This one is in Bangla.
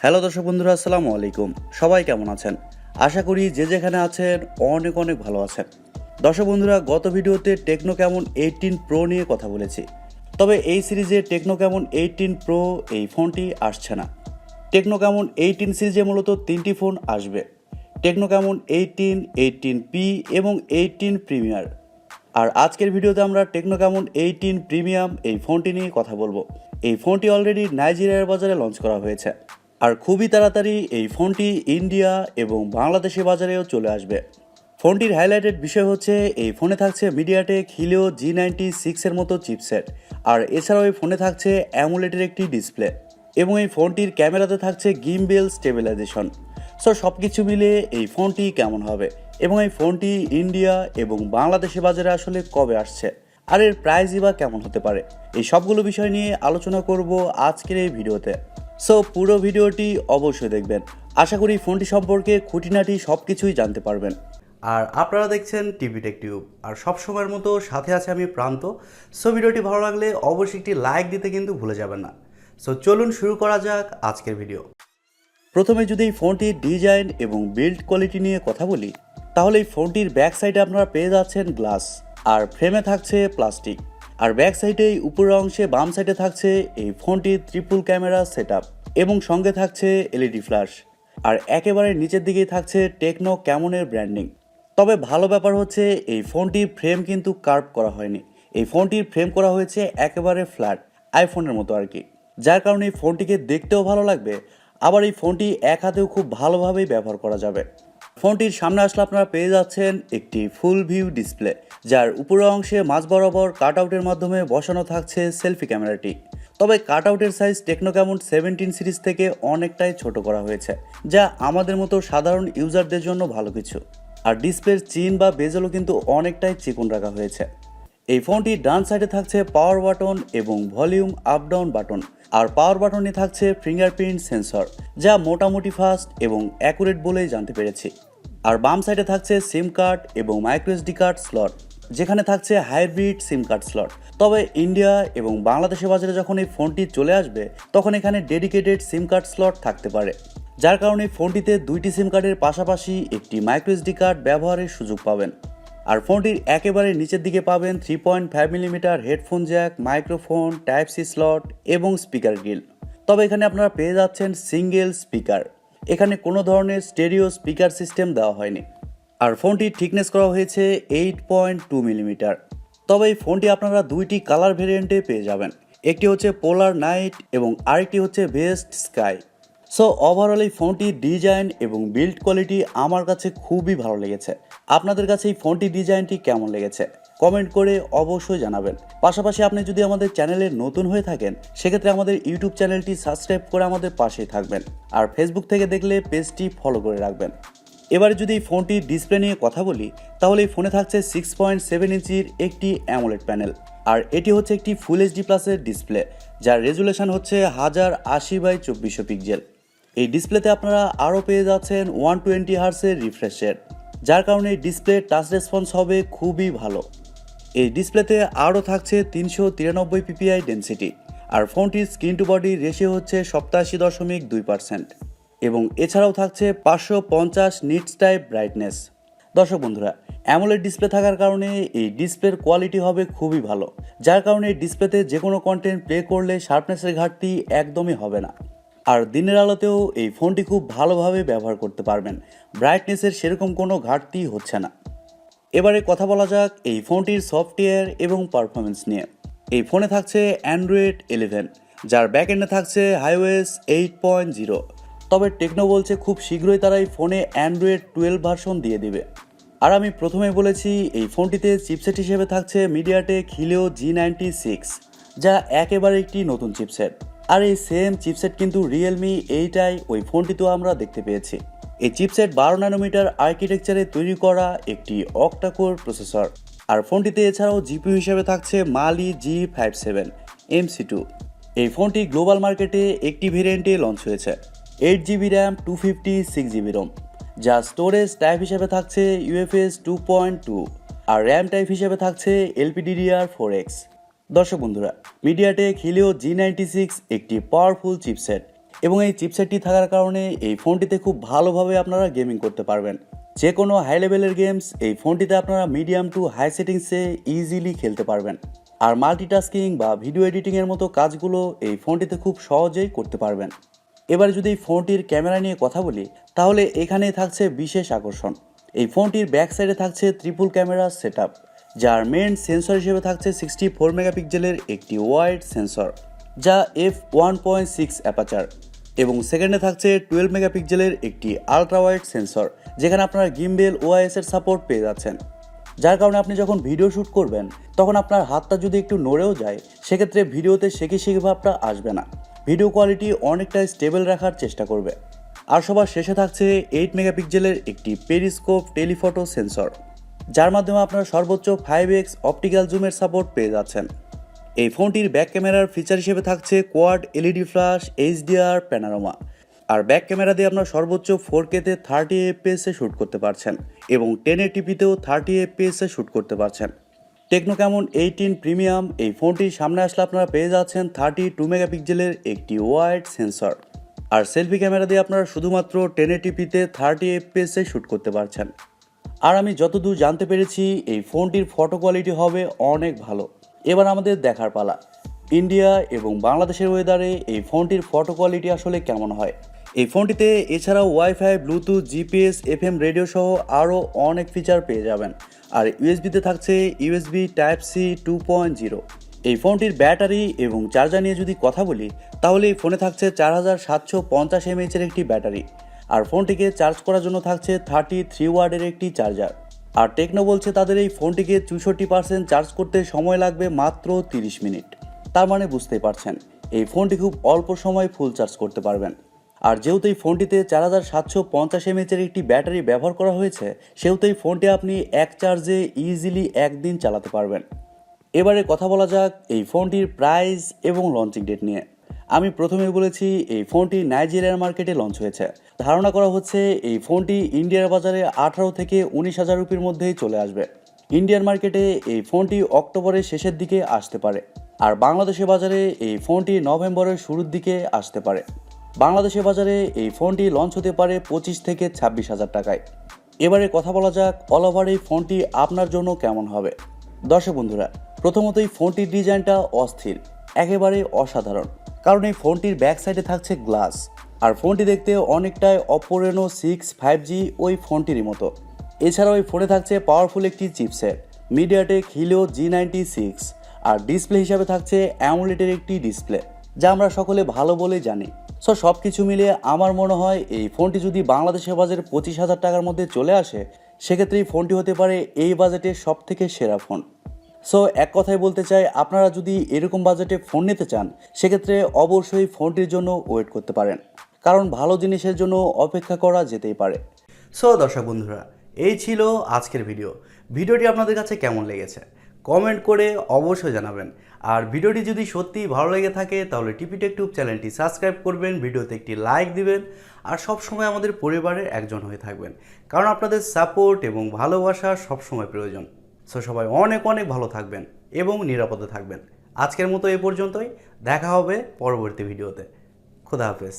হ্যালো দর্শক বন্ধুরা, আসসালামু আলাইকুম। সবাই কেমন আছেন? আশা করি যে যেখানে আছেন অনেক ভালো আছেন। দর্শক বন্ধুরা, গত ভিডিওতে টেকনো ক্যামন 18 প্রো নিয়ে কথা বলেছি। তবে এই সিরিজে টেকনো ক্যামন 18 প্রো এই ফোনটি আসছে না। টেকনো ক্যামন 18 সিরিজে মূলত তিনটি ফোন আসবে: টেকনো ক্যামন 18, 18P এবং 18 প্রিমিয়ার। আর আজকের ভিডিওতে আমরা টেকনো ক্যামন 18 প্রিমিয়াম এই ফোনটি নিয়ে কথা বলবো। এই ফোনটি অলরেডি নাইজেরিয়ার বাজারে লঞ্চ করা হয়েছে, আর খুবই তাড়াতাড়ি এই ফোনটি ইন্ডিয়া এবং বাংলাদেশের বাজারেও চলে আসবে। ফোনটির হাইলাইটেড বিষয় হচ্ছে এই ফোনে থাকছে মিডিয়াটেক হিলিও G96 এর মতো চিপসেট, আর এছাড়াও এই ফোনে থাকছে অ্যামোলেডের একটি ডিসপ্লে এবং এই ফোনটির ক্যামেরাতে থাকছে গিম্বেল স্টেবিলাইজেশন। সব কিছু মিলে এই ফোনটি কেমন হবে এবং এই ফোনটি ইন্ডিয়া এবং বাংলাদেশের বাজারে আসলে কবে আসছে, আর এর প্রাইসই বা কেমন হতে পারে, এই সবগুলো বিষয় নিয়ে আলোচনা করব আজকের এই ভিডিওতে। পুরো ভিডিওটি অবশ্যই দেখবেন। আশা করি ফোনটি সম্পর্কে খুঁটিনাটি সব কিছুই জানতে পারবেন। আর আপনারা দেখছেন টিভি টেকটিউব, আর সবসময়ের মতো সাথে আছে আমি প্রান্ত। ভিডিওটি ভালো লাগলে অবশ্যই একটি লাইক দিতে কিন্তু ভুলে যাবেন না। চলুন শুরু করা যাক আজকের ভিডিও। প্রথমে যদি এই ফোনটির ডিজাইন এবং বিল্ড কোয়ালিটি নিয়ে কথা বলি, তাহলে এই ফোনটির ব্যাক সাইডে আপনারা পেয়ে যাচ্ছেন গ্লাস, আর ফ্রেমে থাকছে প্লাস্টিক। আর ব্যাক সাইডে উপরের অংশে বাম সাইডে থাকছে এই ফোনটির ট্রিপল ক্যামেরা সেটআপ এবং সঙ্গে থাকছে এলইডি ফ্ল্যাশ। আর একেবারে নিচের দিকেই থাকছে টেকনো ক্যামনের ব্র্যান্ডিং। তবে ভালো ব্যাপার হচ্ছে এই ফোনটির ফ্রেম কিন্তু কার্ভ করা হয়নি। এই ফোনটির ফ্রেম করা হয়েছে একেবারে ফ্ল্যাট, আইফোনের মতো আর কি, যার কারণে এই ফোনটিকে দেখতেও ভালো লাগবে। আবার এই ফোনটি এক হাতেও খুব ভালোভাবেই ব্যবহার করা যাবে। ফোনটির সামনে আসলে আপনারা পেয়ে যাচ্ছেন একটি ফুল ভিউ ডিসপ্লে, যার উপরের অংশে মাঝ বরাবর কাটআউটের মাধ্যমে বসানো থাকছে সেলফি ক্যামেরাটি। তবে কাটআউটের সাইজ টেকনো ক্যামন 17 সিরিজ থেকে অনেকটাই ছোট করা হয়েছে, যা আমাদের মতো সাধারণ ইউজারদের জন্য ভালো কিছু। আর ডিসপ্লের চিন বা বেজেলও কিন্তু অনেকটাই চিকন রাখা হয়েছে। এই ফোনটির ডান সাইডে থাকছে পাওয়ার বাটন এবং ভলিউম আপ ডাউন বাটন, আর পাওয়ার বাটনে থাকছে ফিঙ্গারপ্রিন্ট সেন্সর, যা মোটামুটি ফাস্ট এবং অ্যাকুরেট বলেই জানতে পেরেছি। আর বাম সাইডে থাকছে সিম কার্ড এবং মাইক্রোএসডি কার্ড স্লট, যেখানে থাকছে হাইব্রিড সিম কার্ড স্লট। তবে ইন্ডিয়া এবং বাংলাদেশের বাজারে যখন এই ফোনটি চলে আসবে, তখন এখানে ডেডিকেটেড সিম কার্ড স্লট থাকতে পারে, যার কারণে ফোনটিতে দুইটি সিম কার্ডের পাশাপাশি একটি মাইক্রোএসডি কার্ড ব্যবহারের সুযোগ পাবেন। আর ফোনটির একেবারে নিচের দিকে পাবেন 3.5mm headphone jack, microphone, type C slot এবং স্পিকার গ্রিল। তবে এখানে আপনারা পেয়ে যাচ্ছেন সিঙ্গেল স্পিকার, এখানে কোনো ধরনের স্টেরিও স্পিকার সিস্টেম দেওয়া হয়নি। আর ফোনটির থিকনেস করা হয়েছে 8.2mm। তবে এই ফোনটি আপনারা দুইটি কালার ভেরিয়েন্টে পেয়ে যাবেন, একটি হচ্ছে পোলার নাইট এবং আরেকটি হচ্ছে বেস্ট স্কাই। ওভারঅল এই ফোনটির ডিজাইন এবং বিল্ড কোয়ালিটি আমার কাছে খুবই ভালো লেগেছে। আপনাদের কাছে এই ফোনটির ডিজাইনটি কেমন লেগেছে কমেন্ট করে অবশ্যই জানাবেন। পাশাপাশি আপনি যদি আমাদের চ্যানেলে নতুন হয়ে থাকেন, সেক্ষেত্রে আমাদের ইউটিউব চ্যানেলটি সাবস্ক্রাইব করে আমাদের পাশেই থাকবেন, আর ফেসবুক থেকে দেখলে পেজটি ফলো করে রাখবেন। এবারে যদি এই ফোনটির ডিসপ্লে নিয়ে কথা বলি, তাহলে এই ফোনে থাকছে 6.7 ইঞ্চির একটি অ্যামোলেড প্যানেল, আর এটি হচ্ছে একটি ফুল এইচডি প্লাসের ডিসপ্লে, যার রেজুলেশন হচ্ছে 1080x2400 পিক্সেল। এই ডিসপ্লেতে আপনারা আরও পেয়ে যাচ্ছেন 120 হার্টজের রিফ্রেশ রেট, যার কারণে এই ডিসপ্লে টাচ রেসপন্স হবে খুবই ভালো। এই ডিসপ্লেতে আরও থাকছে 393 ppi ডেনসিটি, আর ফোনটির স্ক্রিন টু বডি রেশিও হচ্ছে 87.2%, এবং এছাড়াও থাকছে 550 নিটস টাইপ ব্রাইটনেস। দর্শক বন্ধুরা, অ্যামোলেড ডিসপ্লে থাকার কারণে এই ডিসপ্লের কোয়ালিটি হবে খুবই ভালো, যার কারণে এই ডিসপ্লেতে যে কোনো কন্টেন্ট প্লে করলে শার্পনেসের ঘাটতি একদমই হবে না। আর দিনের আলোতেও এই ফোনটি খুব ভালোভাবে ব্যবহার করতে পারবেন, ব্রাইটনেসের সেরকম কোনো ঘাটতি হচ্ছে না। এবারে কথা বলা যাক এই ফোনটির সফটওয়্যার এবং পারফরমেন্স নিয়ে। এই ফোনে থাকছে অ্যান্ড্রয়েড 11, যার ব্যাকএন্ডে থাকছে iOS 8.0। তবে টেকনো বলছে খুব শীঘ্রই তারা এই ফোনে অ্যান্ড্রয়েড 12 ভার্সন দিয়ে দিবে। আর আমি প্রথমে বলেছি এই ফোনটিতে চিপসেট হিসেবে থাকছে মিডিয়াটেক হিলিও G96, যা একেবারে একটি নতুন চিপসেট। আর এই সেম চিপসেট কিন্তু রিয়েলমি 8i ওই ফোনটিতেও আমরা দেখতে পেয়েছি। এই চিপসেট 12 ন্যানোমিটার আর্কিটেকচারে তৈরি করা একটি অক্টাকোর প্রসেসর। আর ফোনটিতে এছাড়াও জিপিইউ হিসেবে থাকছে মালি G57 MC2। এই ফোনটি গ্লোবাল মার্কেটে একটি ভেরিয়েন্টে লঞ্চ হয়েছে, 8GB র্যাম, 256GB রোম, যা স্টোরেজ টাইপ হিসেবে থাকছে UFS 2.2, আর র্যাম টাইপ হিসেবে থাকছে LPDDR4X। দর্শক বন্ধুরা, মিডিয়াটেক হিলিও G96 একটি পাওয়ারফুল চিপসেট এবং এই চিপসেটটি থাকার কারণে এই ফোনটিতে খুব ভালোভাবে আপনারা গেমিং করতে পারবেন। যে কোনো হাই লেভেলের গেমস এই ফোনটিতে আপনারা মিডিয়াম টু হাই সেটিংসে ইজিলি খেলতে পারবেন। আর মাল্টিটাস্কিং বা ভিডিও এডিটিংয়ের মতো কাজগুলো এই ফোনটিতে খুব সহজেই করতে পারবেন। এবার যদি এই ফোনটির ক্যামেরা নিয়ে কথা বলি, তাহলে এখানেই থাকছে বিশেষ আকর্ষণ। এই ফোনটির ব্যাক সাইডে থাকছে ট্রিপল ক্যামেরা সেটআপ, যার মেন সেন্সর হিসেবে থাকছে 64 মেগাপিক্সেলের একটি ওয়াইড সেন্সর, যা f1.6 অ্যাপাচার, এবং সেকেন্ডে থাকছে 12 মেগাপিক্সেলের একটি আলট্রা ওয়াইড সেন্সর, যেখানে আপনারা গিম্বেল ওআইএস এর সাপোর্ট পেয়ে যাচ্ছেন। যার কারণে আপনি যখন ভিডিও শ্যুট করবেন তখন আপনার হাতটা যদি একটু নড়েও যায়, সেক্ষেত্রে ভিডিওতে শেখি ভাবটা আসবে না। ভিডিও কোয়ালিটি অনেকটাই স্টেবল রাখার চেষ্টা করবে। আর সবার শেষে থাকছে 8 মেগাপিক্সেলের একটি পেরিস্কোপ টেলিফটো সেন্সর, যার মাধ্যমে আপনারা সর্বোচ্চ 5x অপটিক্যাল জুমের সাপোর্ট পেয়ে যাচ্ছেন। এই ফোনটির ব্যাক ক্যামেরার ফিচার হিসেবে থাকছে quad LED flash, HDR panorama. আর ব্যাক ক্যামেরা দিয়ে আপনারা সর্বোচ্চ 4K-তে 30 FPS-এ শ্যুট করতে পারছেন এবং 1080p-তেও 30 FPS-এ শ্যুট করতে পারছেন। টেকনো ক্যামন 18 প্রিমিয়াম এই ফোনটির সামনে আসলে আপনারা পেয়ে যাচ্ছেন 32 মেগাপিক্সেলের একটি ওয়াইড সেন্সর। আর সেলফি ক্যামেরা দিয়ে আপনারা শুধুমাত্র 1080p-তে 30 FPS-এ শ্যুট করতে পারছেন। আর আমি যতদূর জানতে পেরেছি এই ফোনটির ফটো কোয়ালিটি হবে অনেক ভালো। এবার আমাদের দেখার পালা, ইন্ডিয়া এবং বাংলাদেশের ওয়েদারে এই ফোনটির ফটো কোয়ালিটি আসলে কেমন হয়। এই ফোনটিতে এছাড়াও wifi, Bluetooth, GPS, FM radio সহ আরও অনেক ফিচার পেয়ে যাবেন। আর ইউএসবিতে থাকছে ইউএসবি টাইপ-সি 2.0। এই ফোনটির ব্যাটারি এবং চার্জার নিয়ে যদি কথা বলি, তাহলে এই ফোনে থাকছে 4750 mAh-এর একটি ব্যাটারি। আর ফোনটিকে চার্জ করার জন্য থাকছে 33 ওয়াটের একটি চার্জার। আর টেকনো বলছে তাদের এই ফোনটিকে 64% চার্জ করতে সময় লাগবে মাত্র 30 মিনিট। তার মানে বুঝতেই পারছেন এই ফোনটি খুব অল্প সময় ফুল চার্জ করতে পারবেন। আর যেহেতু এই ফোনটিতে 4750 mAh-এর একটি ব্যাটারি ব্যবহার করা হয়েছে, সেহেতু এই ফোনটি আপনি এক চার্জে ইজিলি একদিন চালাতে পারবেন। এবারে কথা বলা যাক এই ফোনটির প্রাইস এবং লঞ্চিং ডেট নিয়ে। আমি প্রথমে বলেছি এই ফোনটি নাইজেরিয়ার মার্কেটে লঞ্চ হয়েছে। ধারণা করা হচ্ছে এই ফোনটি ইন্ডিয়ার বাজারে 18 থেকে 19,000 রুপির মধ্যেই চলে আসবে। ইন্ডিয়ান মার্কেটে এই ফোনটি অক্টোবরের শেষের দিকে আসতে পারে। আর বাংলাদেশের বাজারে এই ফোনটি নভেম্বরের শুরুর দিকে আসতে পারে। বাংলাদেশের বাজারে এই ফোনটি লঞ্চ হতে পারে 25 থেকে 26,000 টাকায়। এবারে কথা বলা যাক অল ওভার এই ফোনটি আপনার জন্য কেমন হবে। দর্শক বন্ধুরা, প্রথমত এই ফোনটির ডিজাইনটা অস্থির, একেবারে অসাধারণ। কারণ এই ফোনটির ব্যাক সাইডে থাকছে গ্লাস। আর ফোনটি দেখতে অনেকটাই Oppo Reno 6 5G ওই ফোনটিরই মতো। এছাড়াও এই ফোনে থাকছে পাওয়ারফুল একটি চিপসেট Mediatek Helio G96। আর ডিসপ্লে হিসাবে থাকছে অ্যামোলেডের একটি ডিসপ্লে, যা আমরা সকলে ভালো বলেই জানি। সো সব কিছু মিলিয়ে আমার মনে হয় এই ফোনটি যদি বাংলাদেশের বাজারে 25,000 টাকার মধ্যে চলে আসে, সেক্ষেত্রে এই ফোনটি হতে পারে এই বাজেটের সব থেকে সেরা ফোন। সো এক কথায় বলতে চাই, আপনারা যদি এরকম বাজেটে ফোন নিতে চান, সেক্ষেত্রে অবশ্যই ফোনটির জন্য ওয়েট করতে পারেন, কারণ ভালো জিনিসের জন্য অপেক্ষা করা যেতেই পারে। সো দর্শক বন্ধুরা, এই ছিল আজকের ভিডিওটি আপনাদের কাছে কেমন লেগেছে কমেন্ট করে অবশ্যই জানাবেন। আর ভিডিওটি যদি সত্যিই ভালো লেগে থাকে তাহলে TechTube চ্যানেলটি সাবস্ক্রাইব করবেন, ভিডিওতে একটি লাইক দিবেন, আর সবসময় আমাদের পরিবারের একজন হয়ে থাকবেন, কারণ আপনাদের সাপোর্ট এবং ভালোবাসা সবসময় প্রয়োজন। সো সবাই অনেক ভালো থাকবেন এবং নিরাপদে থাকবেন। আজকের মতো এ পর্যন্তই, দেখা হবে পরবর্তী ভিডিওতে। খোদা হাফেজ।